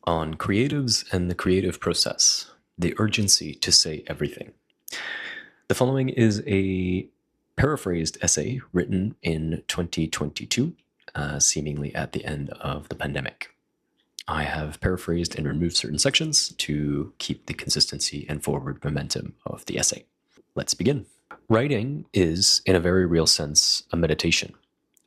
on creatives and the creative process, the urgency to say everything. The following is a paraphrased essay written in 2022, seemingly at the end of the pandemic. I have paraphrased and removed certain sections to keep the consistency and forward momentum of the essay. Let's begin. Writing is, in a very real sense, a meditation,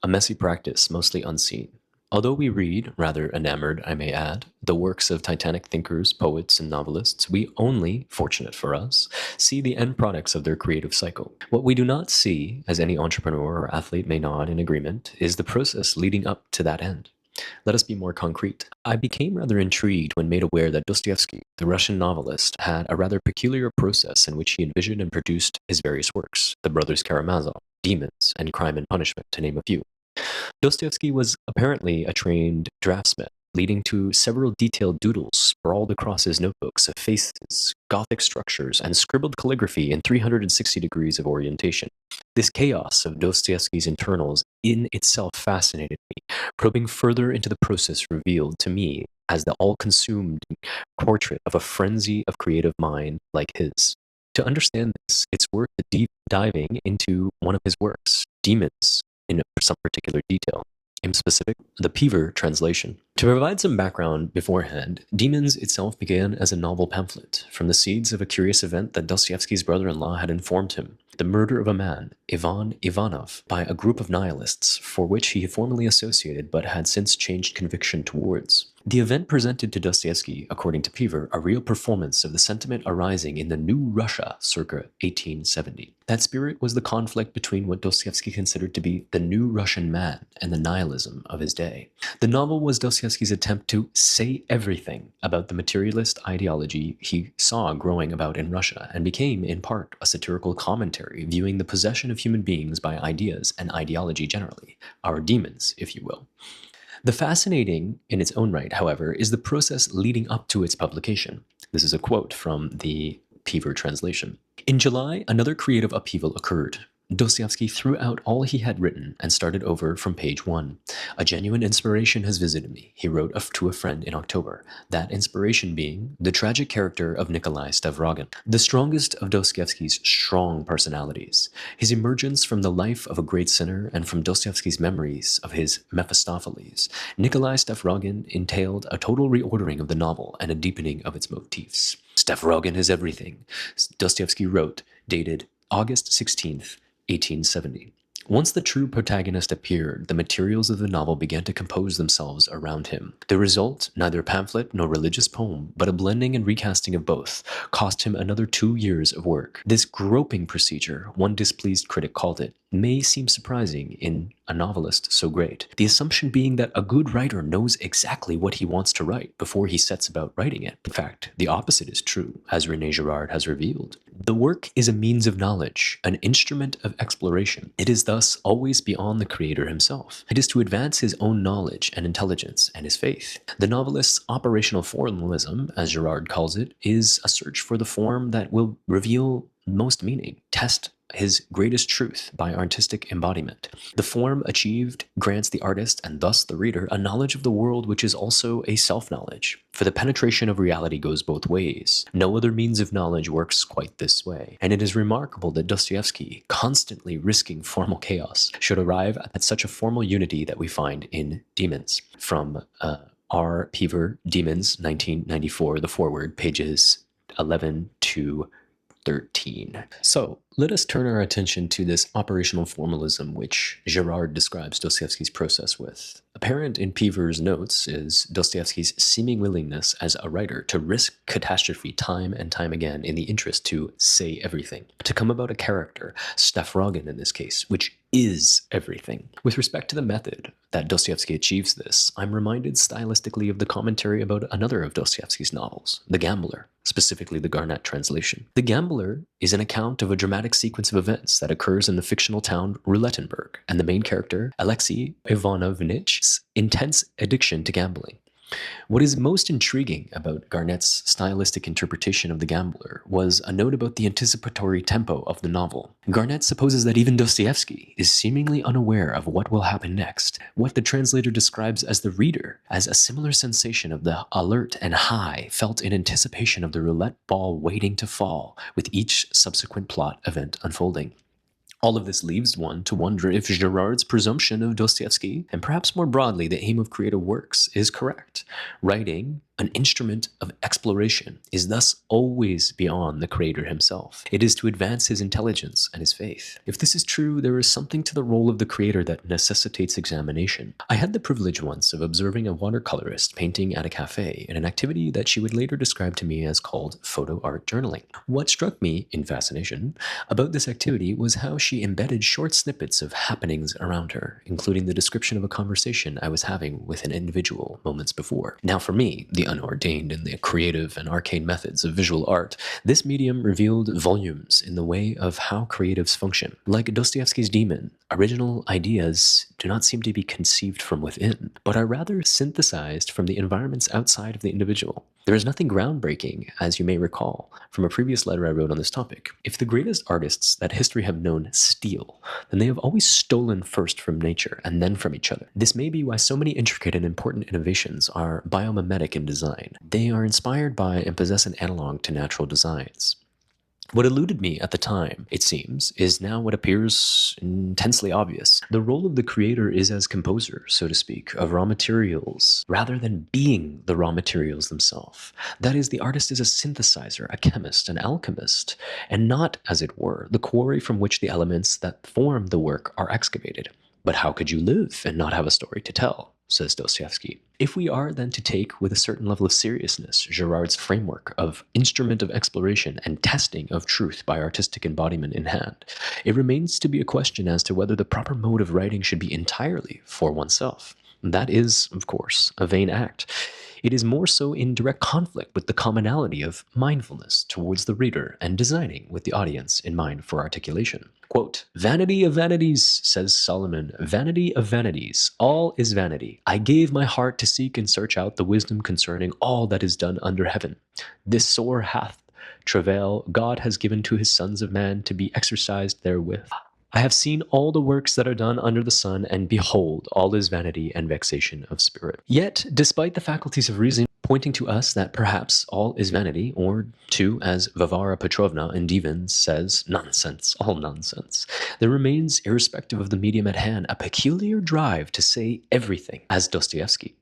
a messy practice mostly unseen. Although we read, rather enamored I may add, the works of titanic thinkers, poets, and novelists, we only, fortunate for us, see the end products of their creative cycle. What we do not see, as any entrepreneur or athlete may nod in agreement, is the process leading up to that end. Let us be more concrete. I became rather intrigued when made aware that Dostoevsky, the Russian novelist, had a rather peculiar process in which he envisioned and produced his various works, The Brothers Karamazov, Demons, and Crime and Punishment, to name a few. Dostoevsky was apparently a trained draftsman, leading to several detailed doodles sprawled across his notebooks of faces, Gothic structures, and scribbled calligraphy in 360 degrees of orientation. This chaos of Dostoevsky's internals in itself fascinated me, probing further into the process revealed to me as the all-consumed portrait of a frenzy of creative mind like his. To understand this, it's worth deep diving into one of his works, Demons, in some particular detail. In specific, the Peaver translation. To provide some background beforehand, Demons itself began as a novel pamphlet from the seeds of a curious event that Dostoevsky's brother-in-law had informed him, the murder of a man, Ivan Ivanov, by a group of nihilists for which he had formerly associated but had since changed conviction towards. The event presented to Dostoevsky, according to Peaver, a real performance of the sentiment arising in the New Russia circa 1870. That spirit was the conflict between what Dostoevsky considered to be the new Russian man and the nihilism of his day. The novel was Dostoevsky's attempt to say everything about the materialist ideology he saw growing about in Russia, and became, in part, a satirical commentary viewing the possession of human beings by ideas and ideology generally, our demons, if you will. The fascinating in its own right, however, is the process leading up to its publication. This is a quote from the Peaver translation. In July, another creative upheaval occurred. Dostoevsky threw out all he had written and started over from page 1. A genuine inspiration has visited me, he wrote to a friend in October, that inspiration being the tragic character of Nikolai Stavrogin, the strongest of Dostoevsky's strong personalities. His emergence from the life of a great sinner and from Dostoevsky's memories of his Mephistopheles, Nikolai Stavrogin entailed a total reordering of the novel and a deepening of its motifs. Stavrogin is everything, Dostoevsky wrote, dated August 16th, 1870. Once the true protagonist appeared, the materials of the novel began to compose themselves around him. The result, neither pamphlet nor religious poem, but a blending and recasting of both, cost him another 2 years of work. This groping procedure, one displeased critic called it, may seem surprising in a novelist so great, the assumption being that a good writer knows exactly what he wants to write before he sets about writing it. In fact, the opposite is true, as René Girard has revealed. The work is a means of knowledge, an instrument of exploration. It is thus always beyond the creator himself. It is to advance his own knowledge and intelligence and his faith. The novelist's operational formalism, as Girard calls it, is a search for the form that will reveal most meaning, test his greatest truth by artistic embodiment. The form achieved grants the artist, and thus the reader, a knowledge of the world which is also a self-knowledge. For the penetration of reality goes both ways. No other means of knowledge works quite this way. And it is remarkable that Dostoevsky, constantly risking formal chaos, should arrive at such a formal unity that we find in Demons. From R. Peaver, Demons, 1994, the foreword, pages 11 to 13. So let us turn our attention to this operational formalism which Girard describes Dostoevsky's process with. Apparent in Peaver's notes is Dostoevsky's seeming willingness as a writer to risk catastrophe time and time again in the interest to say everything, to come about a character, Stavrogin in this case, which is everything. With respect to the method that Dostoevsky achieves this, I'm reminded stylistically of the commentary about another of Dostoevsky's novels, The Gambler, specifically the Garnett translation. The Gambler is an account of a dramatic sequence of events that occurs in the fictional town Roulettenberg, and the main character, Alexei Ivanovitch's intense addiction to gambling. What is most intriguing about Garnett's stylistic interpretation of The Gambler was a note about the anticipatory tempo of the novel. Garnett supposes that even Dostoevsky is seemingly unaware of what will happen next, what the translator describes as the reader, as a similar sensation of the alert and high felt in anticipation of the roulette ball waiting to fall, with each subsequent plot event unfolding. All of this leaves one to wonder if Girard's presumption of Dostoevsky, and perhaps more broadly the aim of creative works, is correct. Writing, an instrument of exploration, is thus always beyond the creator himself. It is to advance his intelligence and his faith. If this is true, there is something to the role of the creator that necessitates examination. I had the privilege once of observing a watercolorist painting at a cafe in an activity that she would later describe to me as called photo art journaling. What struck me, in fascination, about this activity was how she embedded short snippets of happenings around her, including the description of a conversation I was having with an individual moments before. Now for me, the unordained in the creative and arcane methods of visual art, this medium revealed volumes in the way of how creatives function. Like Dostoevsky's demon, original ideas do not seem to be conceived from within, but are rather synthesized from the environments outside of the individual. There is nothing groundbreaking, as you may recall, from a previous letter I wrote on this topic. If the greatest artists that history have known steal, then they have always stolen first from nature and then from each other. This may be why so many intricate and important innovations are biomimetic in design. They are inspired by and possess an analog to natural designs. What eluded me at the time, it seems, is now what appears intensely obvious. The role of the creator is as composer, so to speak, of raw materials, rather than being the raw materials themselves. That is, the artist is a synthesizer, a chemist, an alchemist, and not, as it were, the quarry from which the elements that form the work are excavated. But how could you live and not have a story to tell? Says Dostoevsky. If we are then to take with a certain level of seriousness Girard's framework of instrument of exploration and testing of truth by artistic embodiment in hand, it remains to be a question as to whether the proper mode of writing should be entirely for oneself. That is, of course, a vain act. It is more so in direct conflict with the commonality of mindfulness towards the reader and designing with the audience in mind for articulation. Quote, "Vanity of vanities," says Solomon, "vanity of vanities, all is vanity. I gave my heart to seek and search out the wisdom concerning all that is done under heaven. This sore hath travail God has given to his sons of man to be exercised therewith. I have seen all the works that are done under the sun, and behold, all is vanity and vexation of spirit." Yet, despite the faculties of reason pointing to us that perhaps all is vanity, or to, as Varvara Petrovna in Divan says, nonsense, all nonsense, there remains, irrespective of the medium at hand, a peculiar drive to say everything, as Dostoevsky.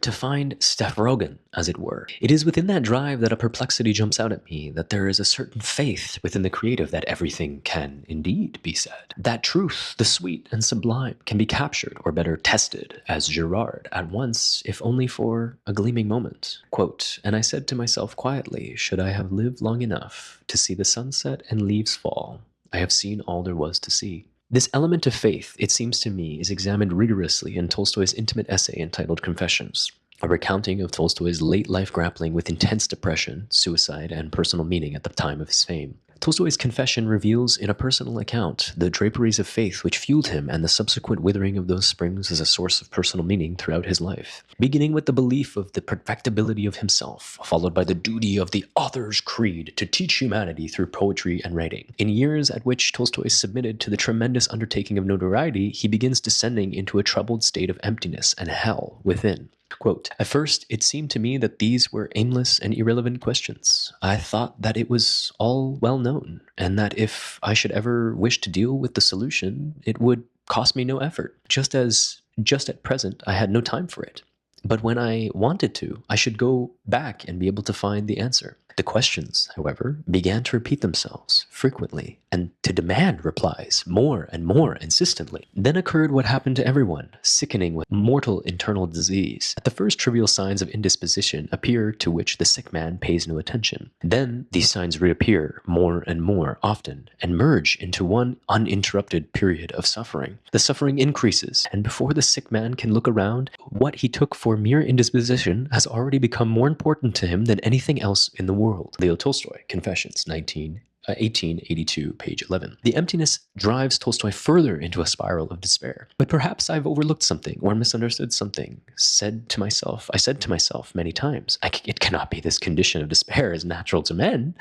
To find Stavrogin, as it were. It is within that drive that a perplexity jumps out at me, that there is a certain faith within the creative that everything can indeed be said. That truth, the sweet and sublime, can be captured, or better tested, as Girard, at once, if only for a gleaming moment. Quote, "And I said to myself quietly, should I have lived long enough to see the sunset and leaves fall, I have seen all there was to see." This element of faith, it seems to me, is examined rigorously in Tolstoy's intimate essay entitled Confessions, a recounting of Tolstoy's late life grappling with intense depression, suicide, and personal meaning at the time of his fame. Tolstoy's confession reveals in a personal account the draperies of faith which fueled him and the subsequent withering of those springs as a source of personal meaning throughout his life. Beginning with the belief of the perfectibility of himself, followed by the duty of the author's creed to teach humanity through poetry and writing. In years at which Tolstoy submitted to the tremendous undertaking of notoriety, he begins descending into a troubled state of emptiness and hell within. Quote, "At first, it seemed to me that these were aimless and irrelevant questions. I thought that it was all well known, and that if I should ever wish to deal with the solution, it would cost me no effort, just at present I had no time for it. But when I wanted to, I should go back and be able to find the answer. The questions, however, began to repeat themselves frequently and to demand replies more and more insistently. Then occurred what happened to everyone, sickening with mortal internal disease. At the first trivial signs of indisposition appear to which the sick man pays no attention. Then these signs reappear more and more often and merge into one uninterrupted period of suffering. The suffering increases, and before the sick man can look around, what he took for mere indisposition has already become more important to him than anything else in the world. Leo Tolstoy, Confessions, 19 1882, page 11. The emptiness drives Tolstoy further into a spiral of despair. But perhaps I've overlooked something or misunderstood something. I said to myself many times, it cannot be this condition of despair is natural to men.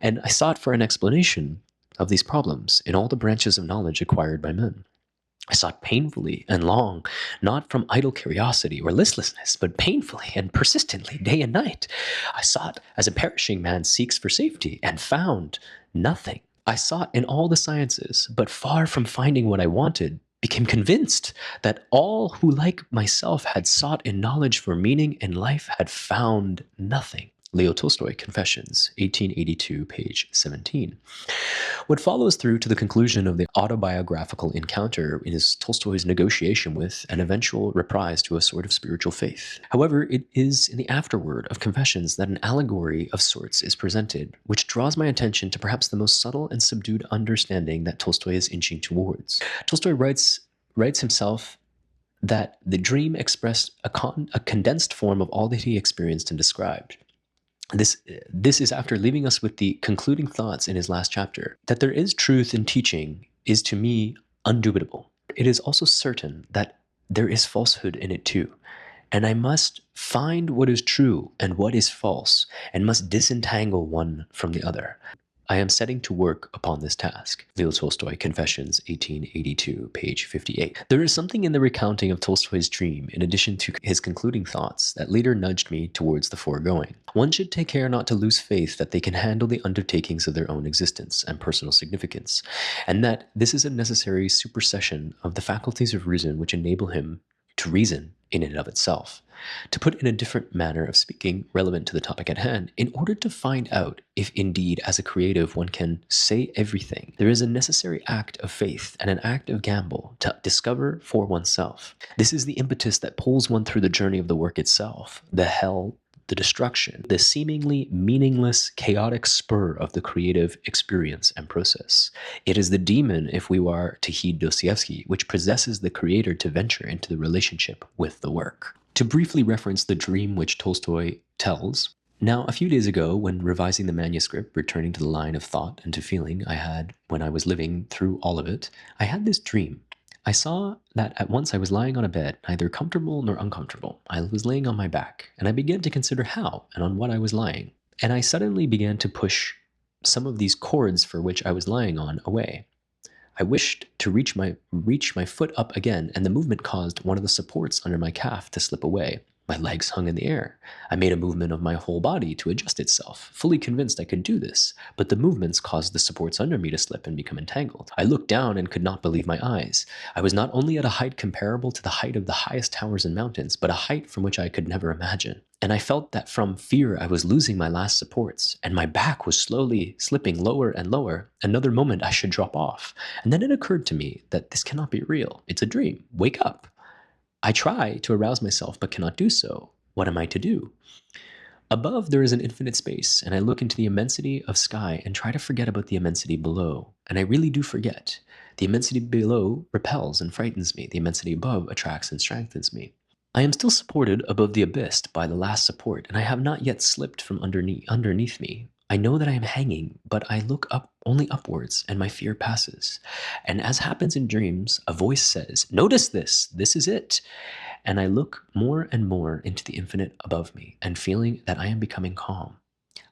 And I sought for an explanation of these problems in all the branches of knowledge acquired by men. I sought painfully and long, not from idle curiosity or listlessness, but painfully and persistently, day and night. I sought as a perishing man seeks for safety, and found nothing. I sought in all the sciences, but far from finding what I wanted, became convinced that all who, like myself, had sought in knowledge for meaning in life had found nothing. Leo Tolstoy, Confessions, 1882, page 17. What follows through to the conclusion of the autobiographical encounter is Tolstoy's negotiation with an eventual reprise to a sort of spiritual faith. However, it is in the afterword of Confessions that an allegory of sorts is presented, which draws my attention to perhaps the most subtle and subdued understanding that Tolstoy is inching towards. Tolstoy writes himself that the dream expressed a condensed form of all that he experienced and described. This is after leaving us with the concluding thoughts in his last chapter. That there is truth in teaching is to me undubitable. It is also certain that there is falsehood in it too. And I must find what is true and what is false, and must disentangle one from the other. I am setting to work upon this task. Leo Tolstoy, Confessions, 1882, page 58. There is something in the recounting of Tolstoy's dream, in addition to his concluding thoughts, that later nudged me towards the foregoing. One should take care not to lose faith that they can handle the undertakings of their own existence and personal significance, and that this is a necessary supersession of the faculties of reason which enable him to reason in and of itself. To put in a different manner of speaking, relevant to the topic at hand, in order to find out if indeed as a creative one can say everything, there is a necessary act of faith and an act of gamble to discover for oneself. This is the impetus that pulls one through the journey of the work itself, the hell, the destruction, the seemingly meaningless, chaotic spur of the creative experience and process. It is the demon, if we are to heed Dostoevsky, which possesses the creator to venture into the relationship with the work. To briefly reference the dream which Tolstoy tells, now a few days ago, when revising the manuscript, returning to the line of thought and to feeling I had when I was living through all of it, I had this dream. I saw that at once I was lying on a bed, neither comfortable nor uncomfortable. I was laying on my back, and I began to consider how and on what I was lying. And I suddenly began to push some of these cords for which I was lying on away. I wished to reach my foot up again, and the movement caused one of the supports under my calf to slip away. My legs hung in the air. I made a movement of my whole body to adjust itself, fully convinced I could do this, but the movements caused the supports under me to slip and become entangled. I looked down and could not believe my eyes. I was not only at a height comparable to the height of the highest towers and mountains, but a height from which I could never imagine. And I felt that from fear I was losing my last supports, and my back was slowly slipping lower and lower. Another moment I should drop off. And then it occurred to me that this cannot be real. It's a dream. Wake up. I try to arouse myself, but cannot do so. What am I to do? Above, there is an infinite space, and I look into the immensity of sky and try to forget about the immensity below. And I really do forget. The immensity below repels and frightens me. The immensity above attracts and strengthens me. I am still supported above the abyss by the last support, and I have not yet slipped from underneath me. I know that I am hanging, but I look up only upwards, and my fear passes. And as happens in dreams, a voice says, "Notice this is it." And I look more and more into the infinite above me, and feeling that I am becoming calm.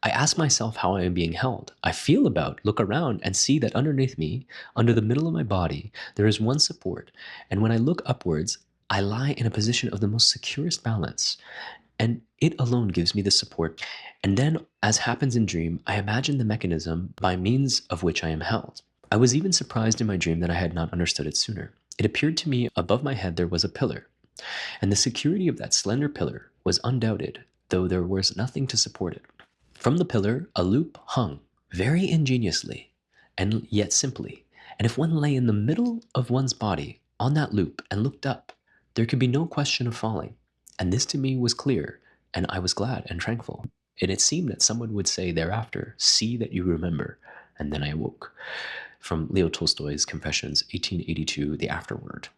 I ask myself how I am being held. I feel about, look around, and see that underneath me, under the middle of my body, there is one support. And when I look upwards, I lie in a position of the most securest balance, and it alone gives me the support. And then, as happens in dream, I imagine the mechanism by means of which I am held. I was even surprised in my dream that I had not understood it sooner. It appeared to me above my head there was a pillar, and the security of that slender pillar was undoubted, though there was nothing to support it. From the pillar, a loop hung, very ingeniously, and yet simply, and if one lay in the middle of one's body on that loop and looked up, there could be no question of falling. And this to me was clear, and I was glad and tranquil. And it seemed that someone would say thereafter, "See that you remember." And then I awoke. From Leo Tolstoy's Confessions, 1882, The Afterword.